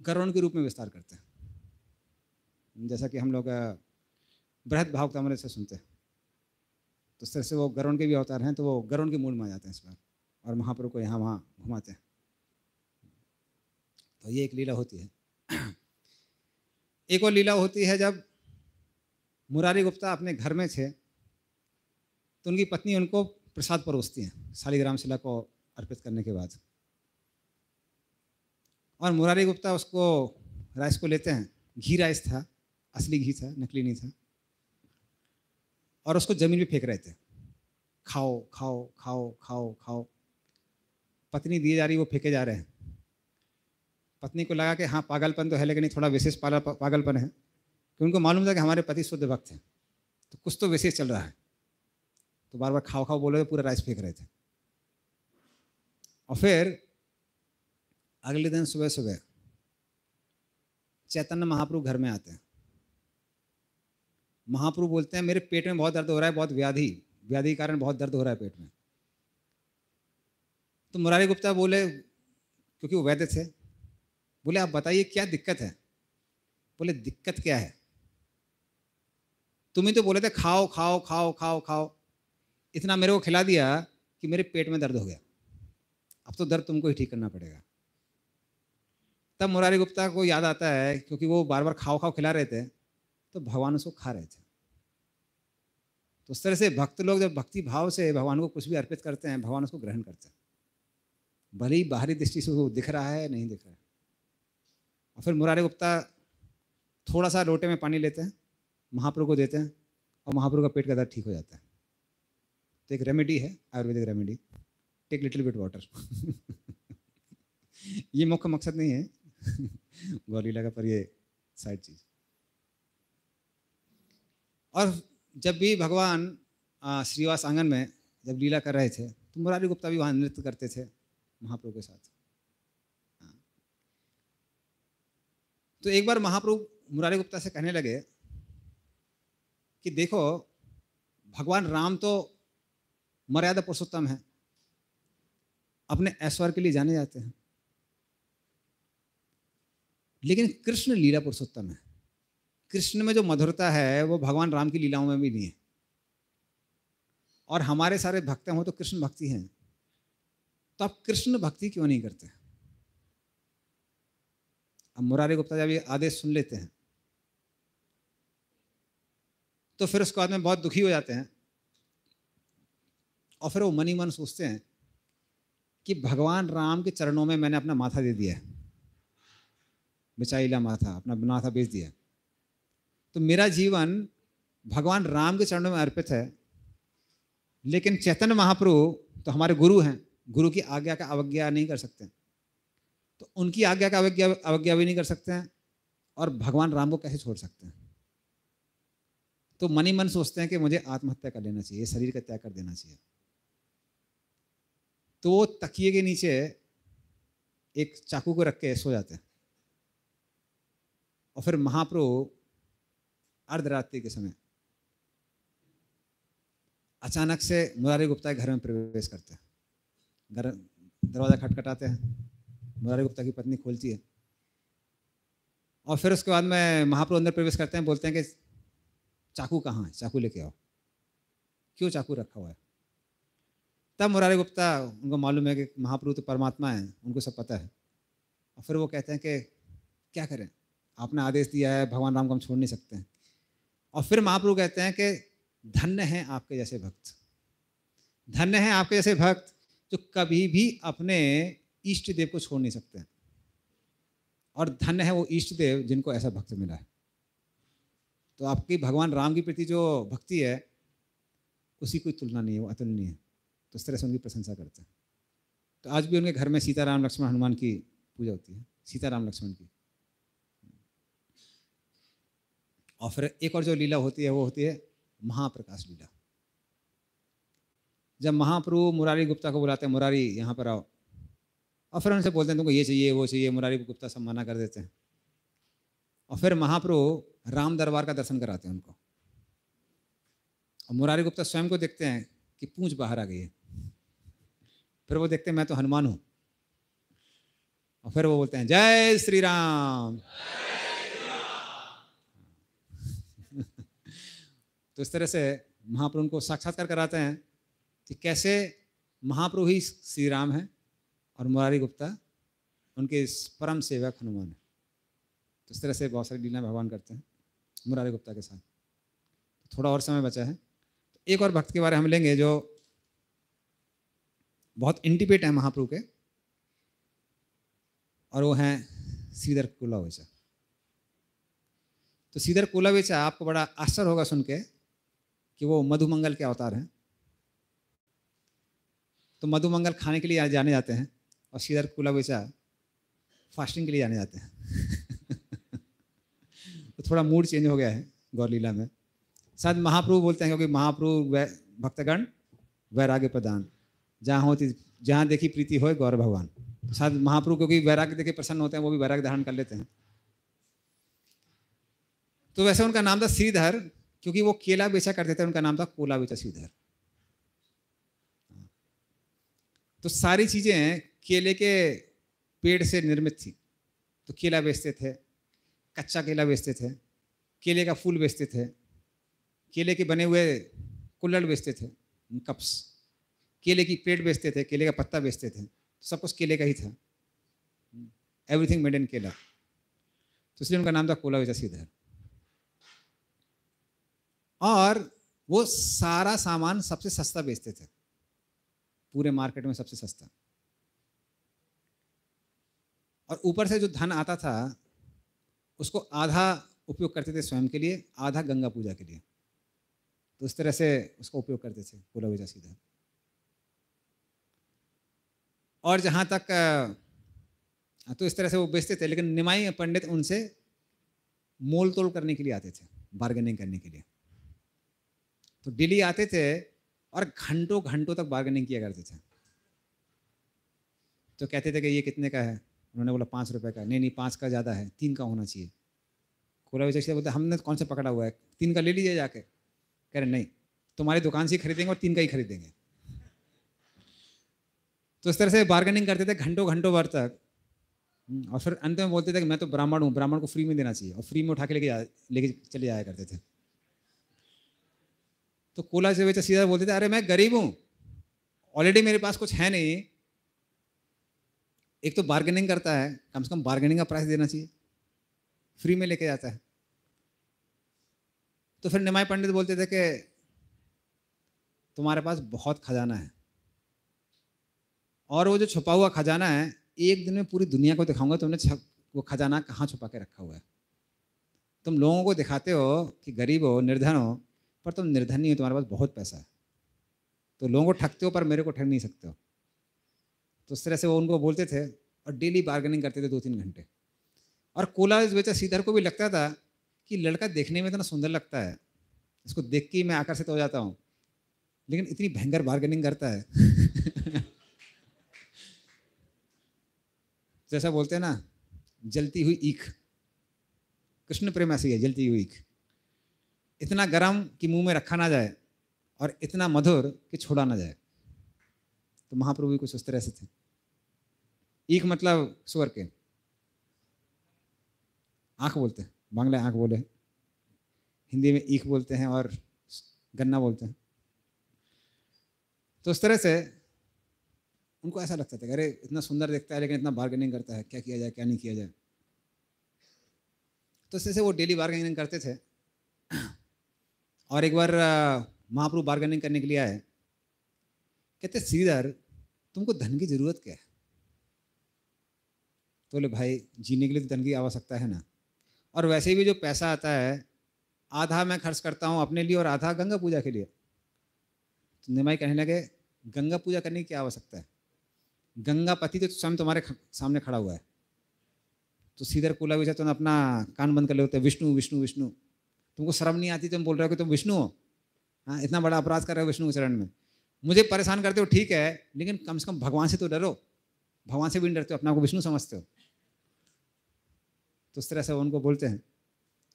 गरुण के रूप में विस्तार करते हैं। जैसा कि हम लोग बृहद भागवतामृत से सुनते हैं, तो इस तरह से वो गरुण के भी अवतार हैं, तो वो गरुण के मूल में आ जाते हैं इस बार, और महाप्रभु को यहाँ वहाँ घुमाते हैं। तो ये एक लीला होती है। एक और लीला होती है जब मुरारी गुप्ता अपने घर में थे, तो उनकी पत्नी उनको प्रसाद परोसती हैं शालिग्राम शिला को अर्पित करने के बाद, और मुरारी गुप्ता उसको राइस को लेते हैं। घी राइस था, असली घी था, नकली नहीं था, और उसको जमीन पे फेंक रहे थे, खाओ खाओ खाओ खाओ खाओ। पत्नी दिए जा रही, वो फेंके जा रहे हैं। पत्नी को लगा कि हाँ पागलपन तो है, लेकिन थोड़ा विशेष पागलपन है, कि उनको मालूम था कि हमारे पति शुद्ध भक्त हैं, तो कुछ तो विशेष चल रहा है। तो बार बार खाओ खाओ बोल रहे थे, पूरा राइस फेंक रहे थे। और फिर अगले दिन सुबह सुबह चैतन्य महाप्रभु घर में आते हैं। महाप्रभु बोलते हैं मेरे पेट में बहुत दर्द हो रहा है, बहुत व्याधि के कारण बहुत दर्द हो रहा है पेट में। तो मुरारी गुप्ता बोले, क्योंकि वो वैद्य थे, बोले आप बताइए क्या दिक्कत है। बोले दिक्कत क्या है, तुम ही तो बोले थे खाओ खाओ खाओ खाओ खाओ, इतना मेरे को खिला दिया कि मेरे पेट में दर्द हो गया, अब तो दर्द तुमको ही ठीक करना पड़ेगा। तब मुरारी गुप्ता को याद आता है, क्योंकि वो बार बार खाओ खाओ खिला रहे थे, तो भगवान उसको खा रहे थे। तो उस तरह से भक्त लोग जब भक्ति भाव से भगवान को कुछ भी अर्पित करते हैं, भगवान उसको ग्रहण करते हैं, भले ही बाहरी दृष्टि से वो दिख रहा है नहीं दिख रहा है। और फिर मुरारी गुप्ता थोड़ा सा लोटे में पानी लेते हैं, महाप्रभु को देते हैं, और महाप्रभु का पेट का दर्द ठीक हो जाता है। तो एक रेमेडी है, Ayurvedic remedy, take little bit water. ये मुख्य मकसद नहीं है गौरीला का, पर ये साइड चीज। और जब भी भगवान श्रीवास आंगन में जब लीला कर रहे थे, तो मुरारी गुप्ता भी वहाँ नृत्य करते थे महाप्रभु के साथ। तो एक बार महाप्रभु मुरारी गुप्ता से कहने लगे कि देखो भगवान राम तो मर्यादा पुरुषोत्तम है, अपने ऐश्वर्य के लिए जाने जाते हैं, लेकिन कृष्ण लीला पुरुषोत्तम है। कृष्ण में जो मधुरता है वो भगवान राम की लीलाओं में भी नहीं है। और हमारे सारे भक्त हैं वो तो कृष्ण भक्ति हैं, तो आप कृष्ण भक्ति क्यों नहीं करते? अब मुरारी गुप्ता जब ये आदेश सुन लेते हैं तो फिर उसके बाद में बहुत दुखी हो जाते हैं और फिर वो मन ही मन सोचते हैं कि भगवान राम के चरणों में मैंने अपना माथा दे दिया है, बेचाईला माथा, अपना माथा बेच दिया, तो मेरा जीवन भगवान राम के चरणों में अर्पित है। लेकिन चैतन्य महाप्रभु तो हमारे गुरु हैं, गुरु की आज्ञा का अवज्ञा नहीं कर सकते, तो उनकी आज्ञा का अवज्ञा भी नहीं कर सकते हैं और भगवान राम को कैसे छोड़ सकते हैं। तो मन ही मन सोचते हैं कि मुझे आत्महत्या कर लेना चाहिए, शरीर का त्याग कर देना चाहिए। तो वो तकिए के नीचे एक चाकू को रख के सो जाते हैं और फिर महाप्रभु अर्धरात्रि के समय अचानक से मुरारी गुप्ता के घर में प्रवेश करते हैं। घर दरवाजा खटखटाते हैं, मुरारी गुप्ता की पत्नी खोलती है और फिर उसके बाद में महाप्रभु अंदर प्रवेश करते हैं, बोलते हैं कि चाकू कहाँ है, चाकू लेके आओ, क्यों चाकू रखा हुआ है। तब मुरारी गुप्ता, उनको मालूम है कि महाप्रभु तो परमात्मा है, उनको सब पता है, और फिर वो कहते हैं कि क्या करें, आपने आदेश दिया है, भगवान राम को हम छोड़ नहीं सकते हैं। और फिर महाप्रभु कहते हैं कि धन्य हैं आपके जैसे भक्त, धन्य हैं आपके जैसे भक्त जो कभी भी अपने इष्ट देव को छोड़ नहीं सकते हैं, और धन्य है वो इष्ट देव जिनको ऐसा भक्त मिला है। तो आपकी भगवान राम के प्रति जो भक्ति है उसकी कोई तुलना नहीं है, वो अतुलनीय है। तो इस तरह से उनकी प्रशंसा करते हैं। तो आज भी उनके घर में सीताराम लक्ष्मण हनुमान की पूजा होती है, सीताराम लक्ष्मण की। और फिर एक और जो लीला होती है वो होती है महाप्रकाश लीला। जब महाप्रभु मुरारी गुप्ता को बुलाते हैं, मुरारी यहाँ पर आओ, और फिर उनसे बोलते हैं तुमको ये चाहिए वो चाहिए, मुरारी गुप्ता सब मना कर देते हैं। और फिर महाप्रभु राम दरबार का दर्शन कराते हैं उनको, और मुरारी गुप्ता स्वयं को देखते हैं कि पूंछ बाहर आ गई है। फिर वो देखते हैं मैं तो हनुमान हूँ, और फिर वो बोलते हैं जय श्री राम। तो इस तरह से महाप्रभु उनको साक्षात्कार कराते हैं कि कैसे महाप्रभु ही श्री राम है और मुरारी गुप्ता उनके परम सेवक हनुमान है। तो इस तरह से बहुत सारी लीला भगवान करते हैं मुरारी गुप्ता के साथ। तो थोड़ा और समय बचा है, तो एक और भक्त के बारे में हम लेंगे जो बहुत इंटीमेट है महाप्रभु के, और वो हैं श्रीधर कुलावेचा। तो श्रीधर कुलावेचा, आपको बड़ा आश्चर्य होगा सुन के कि वो मधुमंगल के अवतार हैं। तो मधुमंगल खाने के लिए जाने जाते हैं और श्रीधर कुलावेचा फास्टिंग के लिए जाने जाते हैं। तो थोड़ा मूड चेंज हो गया है गौर लीला में। शायद महाप्रभु बोलते हैं क्योंकि महाप्रभु भक्तगण वैराग्य प्रदान, जहाँ देखी प्रीति होए गौर भगवान। शायद महाप्रभु क्योंकि वैराग्य देखे प्रसन्न होते हैं, वो भी वैराग्य धारण कर लेते हैं। तो वैसे उनका नाम था श्रीधर, क्योंकि वो केला बेचा करते थे, उनका नाम था कोला बेचा श्रीधर। तो सारी चीजें केले के पेड़ से निर्मित थी। तो केला बेचते थे, कच्चा केला बेचते थे, केले का फूल बेचते थे, केले के बने हुए कुल्हड़ बेचते थे, कप्स, केले की प्लेट बेचते थे, केले का पत्ता बेचते थे। सब कुछ केले का ही था, एवरीथिंग मेड इन केला। तो इसलिए उनका नाम था कोला बेचा श्रीधर। और वो सारा सामान सबसे सस्ता बेचते थे, पूरे मार्केट में सबसे सस्ता। और ऊपर से जो धन आता था उसको आधा उपयोग करते थे स्वयं के लिए, आधा गंगा पूजा के लिए। तो इस तरह से उसका उपयोग करते थे कोला बेचा श्रीधर। और जहाँ तक तो इस तरह से वो बेचते थे, लेकिन निमाई पंडित उनसे मोल तोल करने के लिए आते थे, बार्गेनिंग करने के लिए। तो डेली आते थे और घंटों घंटों तक बार्गेनिंग किया करते थे। तो कहते थे कि ये कितने का है, उन्होंने बोला 5 रुपये का। नहीं 5 का ज़्यादा है, 3 का होना चाहिए। कोला बेचा बोलते हमने कौन सा पकड़ा हुआ है, 3 का ले लीजिए जाके। कह रहे नहीं, तुम्हारी दुकान से ही खरीदेंगे और 3 का ही खरीदेंगे। तो इस तरह से बार्गेनिंग करते थे घंटों घंटों भर तक। और फिर अंत में बोलते थे कि मैं तो ब्राह्मण हूँ, ब्राह्मण को फ्री में देना चाहिए, और फ्री में उठा के लेके चले जाया करते थे। तो कोला से बेचा सीधा बोलते थे अरे मैं गरीब हूँ, ऑलरेडी मेरे पास कुछ है नहीं, एक तो बार्गेनिंग करता है, कम से कम बार्गेनिंग का प्राइस देना चाहिए। फ्री में लेके जाता है। तो फिर निमाई पंडित बोलते थे कि तुम्हारे पास बहुत खजाना है, और वो जो छुपा हुआ खजाना है एक दिन में पूरी दुनिया को दिखाऊंगा तुमने वो खजाना कहाँ छुपा के रखा हुआ है। तुम लोगों को दिखाते हो कि गरीब हो, निर्धन हो, पर तुम निर्धन नहीं हो, तुम्हारे पास बहुत पैसा है। तो लोगों को ठगते हो पर मेरे को ठग नहीं सकते हो। तो उस तरह से वो उनको बोलते थे और डेली बार्गेनिंग करते थे 2-3 घंटे। और कोलाज बेचा श्रीधर को भी लगता था कि लड़का देखने में इतना सुंदर लगता है, इसको देख के ही मैं आकर्षित हो जाता हूँ, लेकिन इतनी भयंकर बार्गेनिंग करता है। जैसा बोलते हैं ना, जलती हुई ईख। कृष्ण प्रेम ऐसी है, जलती हुई ईख। इतना गरम कि मुंह में रखा ना जाए और इतना मधुर कि छोड़ा ना जाए। तो महाप्रभु भी कुछ उस तरह से थे। ईख मतलब सुअर के आंख बोलते हैं, बांग्ला आंख बोले, हिंदी में ईख बोलते हैं और गन्ना बोलते हैं। तो उस तरह से उनको ऐसा लगता था, अरे इतना सुंदर दिखता है लेकिन इतना बार्गेनिंग करता है, क्या किया जाए क्या नहीं किया जाए। तो इस तरह से वो डेली बार्गेनिंग करते थे। और एक बार महाप्रभु बार्गेनिंग करने के लिए आए, कहते श्रीधर तुमको धन की जरूरत क्या है? तो बोले भाई जीने के लिए तो धन की आवश्यकता है ना, और वैसे भी जो पैसा आता है आधा मैं खर्च करता हूँ अपने लिए और आधा गंगा पूजा के लिए। तो निमाई कहने लगे गंगा पूजा करने की क्या आवश्यकता है, गंगा पति तो स्वयं तुम्हारे सामने खड़ा हुआ है। तो श्रीधर कोला बेचा तुम अपना कान बंद कर ले होते, विष्णु विष्णु विष्णु। तुमको शर्म नहीं आती, तुम बोल रहे हो कि तुम विष्णु हो? हाँ, इतना बड़ा अपराध कर रहे हो विष्णु के चरण में, मुझे परेशान करते हो ठीक है, लेकिन कम से कम भगवान से तो डरो। भगवान से भी नहीं डरते हो, अपना को विष्णु समझते हो। तो उस तरह से उनको बोलते हैं।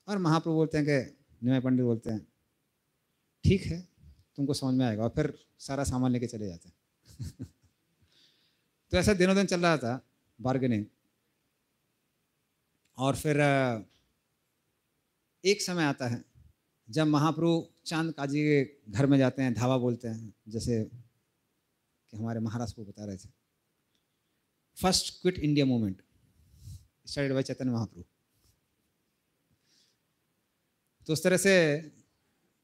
और महाप्रभु बोलते हैं कि निमाई पंडित बोलते हैं ठीक है तुमको समझ में आएगा, और फिर सारा सामान लेके चले जाते हैं। तो ऐसा दिनों दिन चल रहा था बार्गेनिंग। और फिर एक समय आता है जब महाप्रभु चांद काजी के घर में जाते हैं, धावा बोलते हैं, जैसे कि हमारे महाराज को बता रहे थे। First Quit India movement started by Chaitanya Mahaprabhu. तो उस तरह से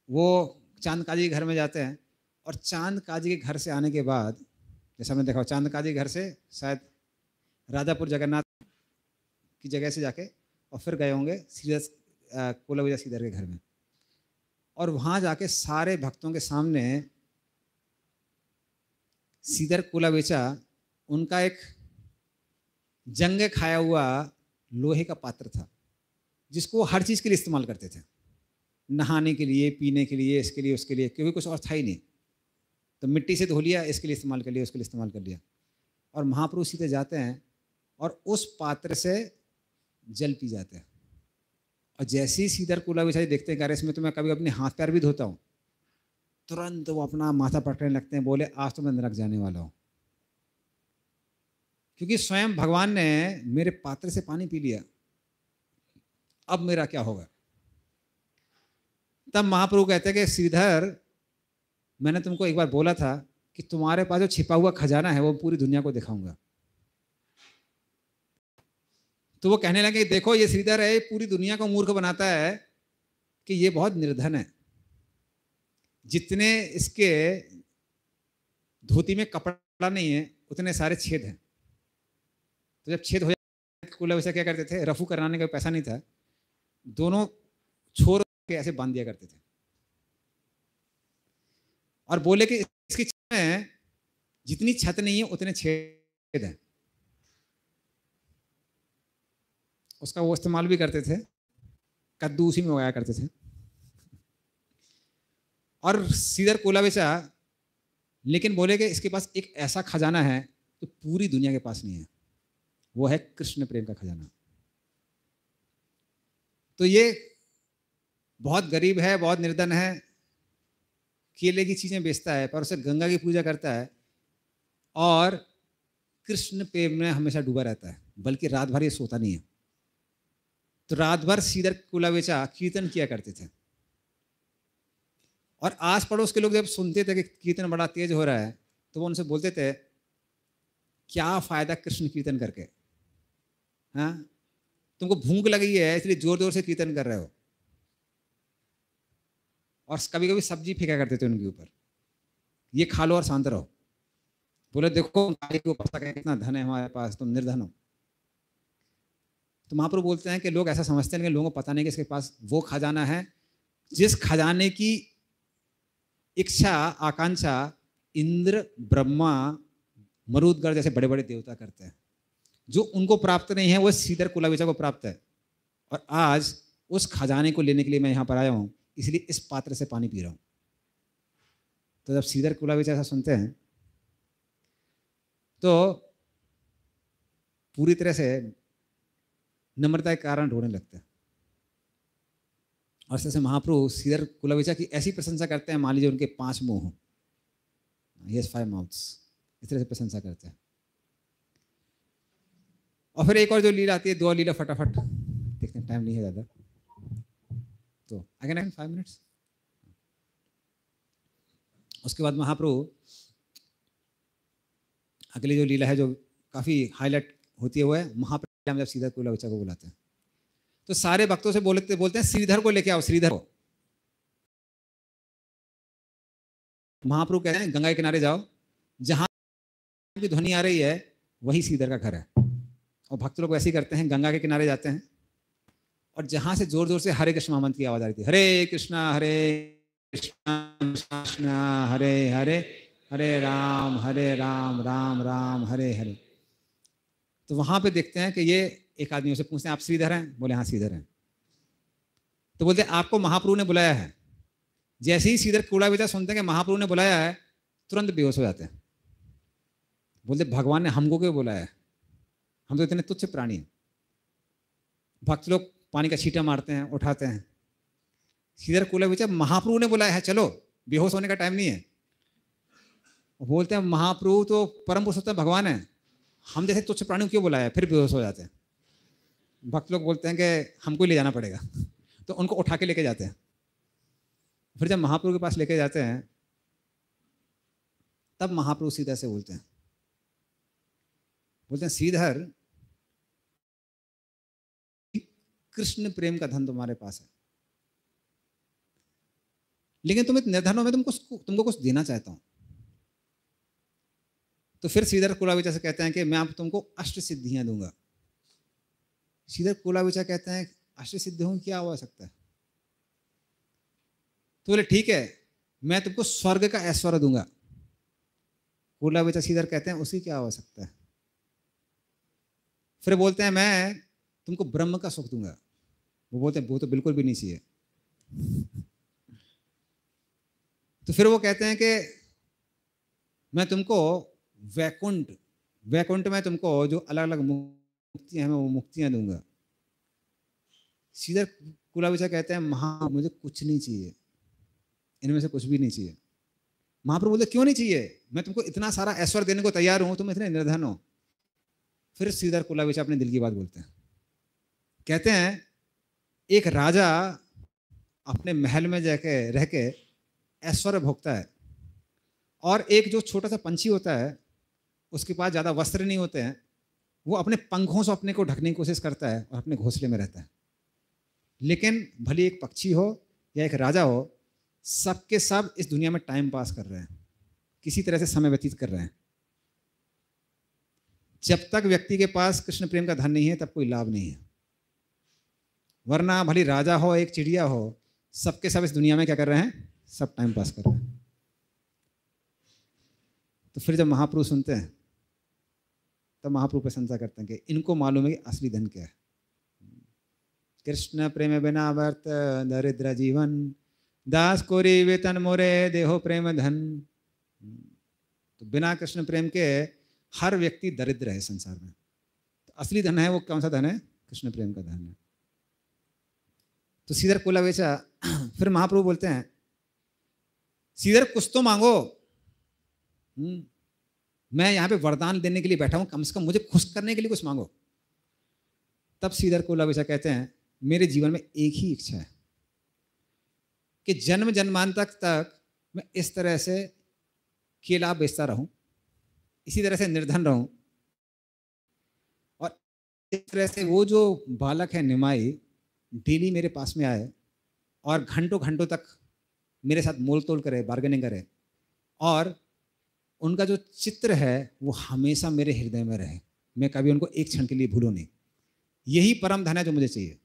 वो चांद काजी के घर में जाते हैं, और चांद काजी के घर से आने के बाद, जैसा हमने देखा, चांद काजी के घर से शायद राजापुर जगन्नाथ की जगह से जाके और फिर गए होंगे सीधा कोला बेचा श्रीधर के घर में। और वहाँ जाके सारे भक्तों के सामने श्रीधर कोला बेचा उनका एक जंग खाया हुआ लोहे का पात्र था, जिसको हर चीज़ के लिए इस्तेमाल करते थे, नहाने के लिए, पीने के लिए, इसके लिए उसके लिए, क्योंकि कुछ और था ही नहीं। तो मिट्टी से धो लिया, इसके लिए इस्तेमाल कर लिया, उसके लिए इस्तेमाल कर लिया। और महाप्रभु सीधे जाते हैं और उस पात्र से जल पी जाते हैं। और जैसे ही श्रीधर कोला बेचा देखते हैं कि इसमें तो मैं कभी अपने हाथ पैर भी धोता हूँ, तुरंत वो अपना माथा पकड़ने लगते हैं, बोले आज तो मैं नरक जाने वाला हूँ, क्योंकि स्वयं भगवान ने मेरे पात्र से पानी पी लिया, अब मेरा क्या होगा। तब महाप्रभु कहते हैं कि श्रीधर मैंने तुमको एक बार बोला था कि तुम्हारे पास जो छिपा हुआ खजाना है वो पूरी दुनिया को दिखाऊंगा। तो वो कहने लगे देखो ये श्रीधर है, पूरी दुनिया को मूर्ख बनाता है कि ये बहुत निर्धन है, जितने इसके धोती में कपड़ा नहीं है उतने सारे छेद हैं। तो जब छेद हो जाए, कोला बेचा क्या करते थे, रफू कराने का पैसा नहीं था, दोनों छोर के ऐसे बांध दिया करते थे, और बोले कि इसकी छत में जितनी छत नहीं है उतने छेद हैं। उसका वो इस्तेमाल भी करते थे, कद्दू उसी में उगाया करते थे। और श्रीधर कोला बेचा, लेकिन बोले कि इसके पास एक ऐसा खजाना है जो पूरी दुनिया के पास नहीं है, वो है कृष्ण प्रेम का खजाना। तो ये बहुत गरीब है, बहुत निर्धन है, केले की चीजें बेचता है, पर उसे गंगा की पूजा करता है और कृष्ण प्रेम में हमेशा डूबा रहता है, बल्कि रात भर ये सोता नहीं है। तो रात भर श्रीधर कोला बेचा कीर्तन किया करते थे, और आस पड़ोस के लोग जब सुनते थे कि कीर्तन बड़ा तेज हो रहा है, तो वो उनसे बोलते थे क्या फायदा कृष्ण कीर्तन करके, हाँ तुमको भूख लगी है इसलिए जोर जोर से कीर्तन कर रहे हो, और कभी कभी सब्जी फेंका करते थे उनके ऊपर, ये खा लो और शांत रहो। बोले देखो कितना धन है हमारे पास, तुम निर्धन हो। तो महाप्रभु बोलते हैं कि लोग ऐसा समझते हैं, लेकिन लोगों को पता नहीं कि इसके पास वो खजाना है जिस खजाने की इच्छा आकांक्षा इंद्र, ब्रह्मा, मरुदगढ़ जैसे बड़े बड़े देवता करते हैं। जो उनको प्राप्त नहीं है वो श्रीधर कुलाविचा को प्राप्त है। और आज उस खजाने को लेने के लिए मैं यहाँ पर आया हूँ, इसलिए इस पात्र से पानी पी रहा हूँ। तो जब श्रीधर कुलाविचा ऐसा सुनते हैं तो पूरी तरह से नम्रता के कारण रोने लगते हैं। और जैसे महाप्रभु श्रीधर कुलाविचा की ऐसी प्रशंसा करते हैं, मान लीजिए उनके 5 मुंह हों, यस 5 माउथ्स, इस तरह से प्रशंसा करते हैं। और फिर एक और जो लीला आती है, 2 लीला फटाफट देखते हैं, टाइम नहीं है ज़्यादा, तो अगेन 5 मिनट्स। उसके बाद महाप्रभु अगली जो लीला है जो काफ़ी हाईलाइट होती है वो है महाप्रभु जब श्रीधर कुलाविचा को बुलाते हैं तो सारे भक्तों से बोलते हैं श्रीधर को लेके आओ, श्रीधर को। महाप्रभु कहते हैं गंगा के किनारे जाओ, जहां की ध्वनि आ रही है वही श्रीधर का घर है। और भक्त लोग वैसे ही करते हैं, गंगा के किनारे जाते हैं और जहां से जोर जोर से हरे कृष्ण महामंत्र की आवाज आ रही थी, हरे कृष्णा कृष्णा हरे हरे, हरे राम राम राम हरे हरे। तो वहां पे देखते हैं कि ये एक आदमी से पूछते हैं आप श्रीधर हैं? बोले हाँ श्रीधर हैं। तो बोलते हैं आपको महाप्रभु ने बुलाया है। जैसे ही श्रीधर कुलाविचा सुनते हैं कि महाप्रभु ने बुलाया है, तुरंत बेहोश हो जाते हैं। बोलते भगवान ने हमको क्यों बुलाया है, हम तो इतने तुच्छ प्राणी हैं। भक्त लोग पानी का छींटा मारते हैं, उठाते हैं। श्रीधर कुलाविचा महाप्रभु ने बुलाया है, चलो, बेहोश होने का टाइम नहीं है। बोलते हैं महाप्रभु तो परम पुरुषोत्तम भगवान है, हम जैसे तुच्छ प्राणियों क्यों बुलाया? फिर बेहोश हो जाते हैं। भक्त लोग बोलते हैं कि हमको ले जाना पड़ेगा, तो उनको उठा के लेके जाते हैं। फिर जब महाप्रभु के पास लेके जाते हैं तब महाप्रभु सीधा से बोलते हैं श्रीधर, कृष्ण प्रेम का धन तुम्हारे पास है, लेकिन तुम इतने निर्धन हो, मैं तुमको कुछ देना चाहता हूं। तो फिर श्रीधर कुलाविचा से कहते हैं कि मैं आप तुमको 8 सिद्धियां दूंगा। श्रीधर कुलाविचा कहते हैं 8 सिद्धियों की क्या आवश्यकता है? तो बोले ठीक है, मैं तुमको स्वर्ग का ऐश्वर्य दूंगा। कुलाविचा श्रीधर कहते हैं उसकी क्या आवश्यकता है? फिर बोलते हैं मैं तुमको ब्रह्म का सुख दूंगा। वो बोलते हैं वो तो बिल्कुल भी नहीं चाहिए। तो फिर वो कहते हैं कि मैं तुमको वैकुंठ में तुमको जो अलग अलग मुक्तियां हैं मैं वो मुक्तियां दूंगा। श्रीधर कुलाविचा कहते हैं मुझे कुछ नहीं चाहिए, इनमें से कुछ भी नहीं चाहिए। महाप्रभु बोलते क्यों नहीं चाहिए? मैं तुमको इतना सारा ऐश्वर्य देने को तैयार हूं, तुम इतने निर्धन हो। फिर श्रीधर कुलाविचा अपने दिल की बात बोलते हैं, कहते हैं एक राजा अपने महल में जाके रह के ऐश्वर्य भोगता है, और एक जो छोटा सा पंछी होता है उसके पास ज़्यादा वस्त्र नहीं होते हैं, वो अपने पंखों से अपने को ढकने की कोशिश करता है और अपने घोंसले में रहता है। लेकिन भले एक पक्षी हो या एक राजा हो, सबके सब इस दुनिया में टाइम पास कर रहे हैं, किसी तरह से समय व्यतीत कर रहे हैं। जब तक व्यक्ति के पास कृष्ण प्रेम का धन नहीं है तब कोई लाभ नहीं है। वरना भले राजा हो एक चिड़िया हो, सबके सब इस दुनिया में क्या कर रहे हैं? सब टाइम पास कर रहे हैं। तो फिर जब महाप्रभु सुनते हैं तब महाप्रभु प्रशंसा करते हैं कि इनको मालूम है कि असली धन क्या है। कृष्ण प्रेम बिना वर्त दरिद्र जीवन, दास कोरी वेतन मोरे देहो प्रेम धन। तो बिना कृष्ण प्रेम के हर व्यक्ति दरिद्र है संसार में। तो असली धन है वो कौन सा धन है? कृष्ण प्रेम का धन है। तो श्रीधर कुलाविचा फिर महाप्रभु बोलते हैं श्रीधर कुछ तो मांगो, मैं यहाँ पे वरदान देने के लिए बैठा हूँ, कम से कम मुझे खुश करने के लिए कुछ मांगो। तब श्रीधर कुलाविचा कहते हैं मेरे जीवन में एक ही इच्छा है कि जन्म जन्मांतर तक मैं इस तरह से केला बेचता रहूं, इसी तरह से निर्धन रहूं, और इस तरह से वो जो बालक है निमाई डेली मेरे पास में आए और घंटों घंटों तक मेरे साथ मोल तोल करे, बार्गेनिंग करे, और उनका जो चित्र है वो हमेशा मेरे हृदय में रहे, मैं कभी उनको एक क्षण के लिए भूलूं नहीं। यही परम धन है जो मुझे चाहिए।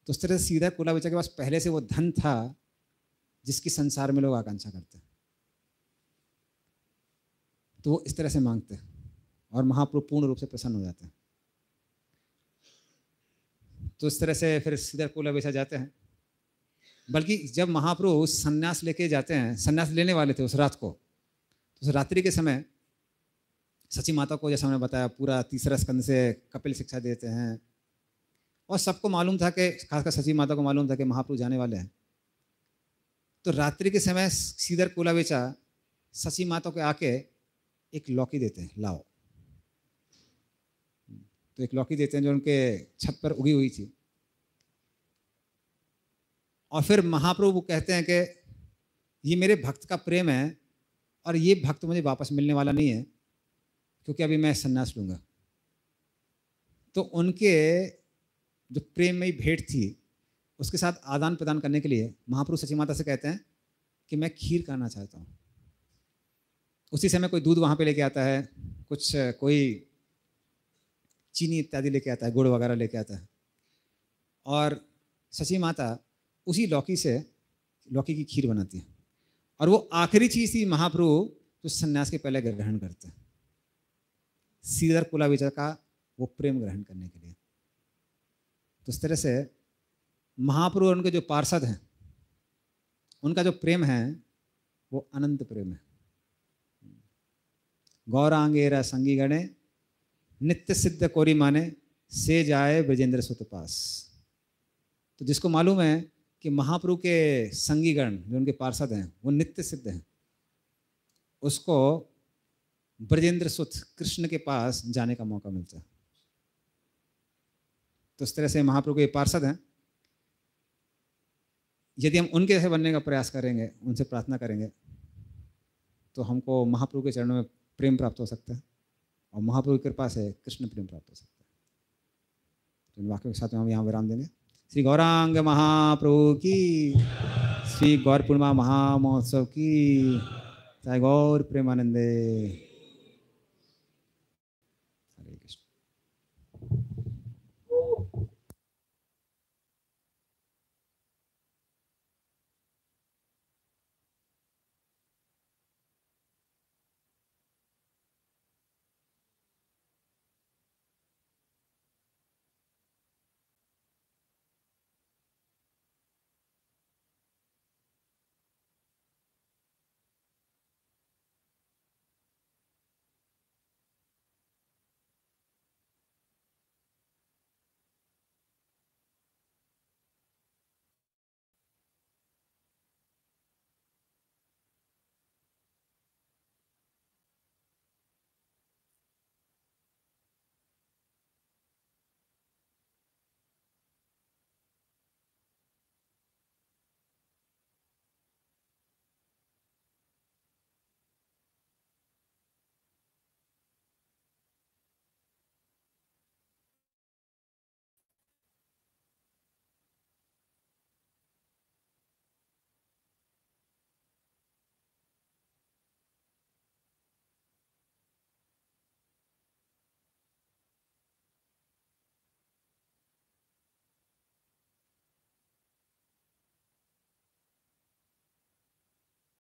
तो उस तरह से सीधा कुलाविचा के पास पहले से वो धन था जिसकी संसार में लोग आकांक्षा करते हैं, तो वो इस तरह से मांगते हैं और महाप्रभु पूर्ण रूप से प्रसन्न हो जाते हैं। तो इस तरह से फिर सीधा कुलाविचा जाते हैं। बल्कि जब महाप्रभु संन्यास लेके जाते हैं, संन्यास लेने वाले थे उस रात को, तो उस रात्रि के समय सची माता को, जैसा हमने बताया, पूरा तीसरा स्कंद से कपिल शिक्षा देते हैं और सबको मालूम था कि, खासकर सची माता को मालूम था कि महाप्रभु जाने वाले हैं। तो रात्रि के समय सीधर कुलाविचा सची माता को आके एक लौकी देते हैं, लाओ। तो एक लौकी देते हैं जो उनके छत पर उगी हुई थी, और फिर महाप्रभु कहते हैं कि ये मेरे भक्त का प्रेम है और ये भक्त मुझे वापस मिलने वाला नहीं है क्योंकि अभी मैं संन्यास लूँगा। तो उनके जो प्रेममयी भेंट थी उसके साथ आदान प्रदान करने के लिए महाप्रभु सची माता से कहते हैं कि मैं खीर खाना चाहता हूँ। उसी समय कोई दूध वहाँ पे लेके आता है, कुछ कोई चीनी इत्यादि लेके आता है, गुड़ वगैरह लेके आता है, और सची माता उसी लौकी से लौकी की खीर बनाती है। और वो आखिरी चीज़ थी महाप्रभु जो संन्यास के पहले ग्रहण करते हैं, सीधर कुलाविचा का वो प्रेम ग्रहण करने के लिए। तो इस तरह से महाप्रभु और उनके जो पार्षद हैं उनका जो प्रेम है वो अनंत प्रेम है। गौरांगेरा संगी गणे नित्य सिद्ध कोरी माने से जाए ब्रजेंद्र सुत पास। तो जिसको मालूम है कि महाप्रभु के संगीगण जो उनके पार्षद हैं वो नित्य सिद्ध हैं, उसको ब्रजेंद्र सुत कृष्ण के पास जाने का मौका मिलता है। तो इस तरह से महाप्रभु के पार्षद हैं। यदि हम उनके जैसे बनने का प्रयास करेंगे, उनसे प्रार्थना करेंगे, तो हमको महाप्रभु के चरणों में प्रेम प्राप्त हो सकता है और महाप्रभु की कृपा से कृष्ण प्रेम प्राप्त हो सकता है। तो इन वाक्यों के साथ में हम यहाँ विराम देंगे। श्री गौरांग महाप्रभु की, श्री गौर पूर्णिमा महामहोत्सव की, जय गौर प्रेमानंदे।